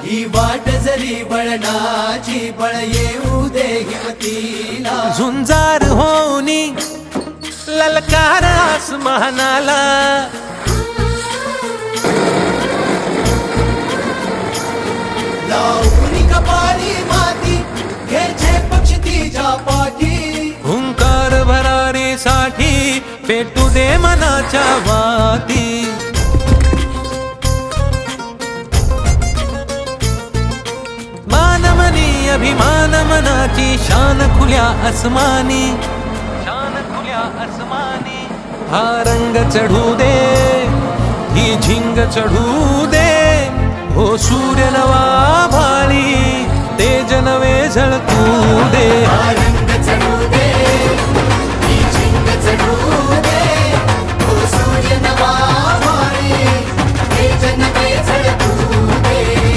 ही वाट जरी बळणाची बळ येऊ दे हिमतीला झुंजार होनी ललकार आसमानाला लावणी कपाळी माती घ्यायचे पक्ष तिच्या पाठी हुंकार भरारीसाठी पेटू दे मनाच्या वाती मानमनी अभिमान मनाची शान खुल्या आसमानी हा रंग चढू दे ही झिंग चढू दे हो सूर्य नवा भाळी तेज नवे झळकू दे रंग चढू दे ही झिंग चढू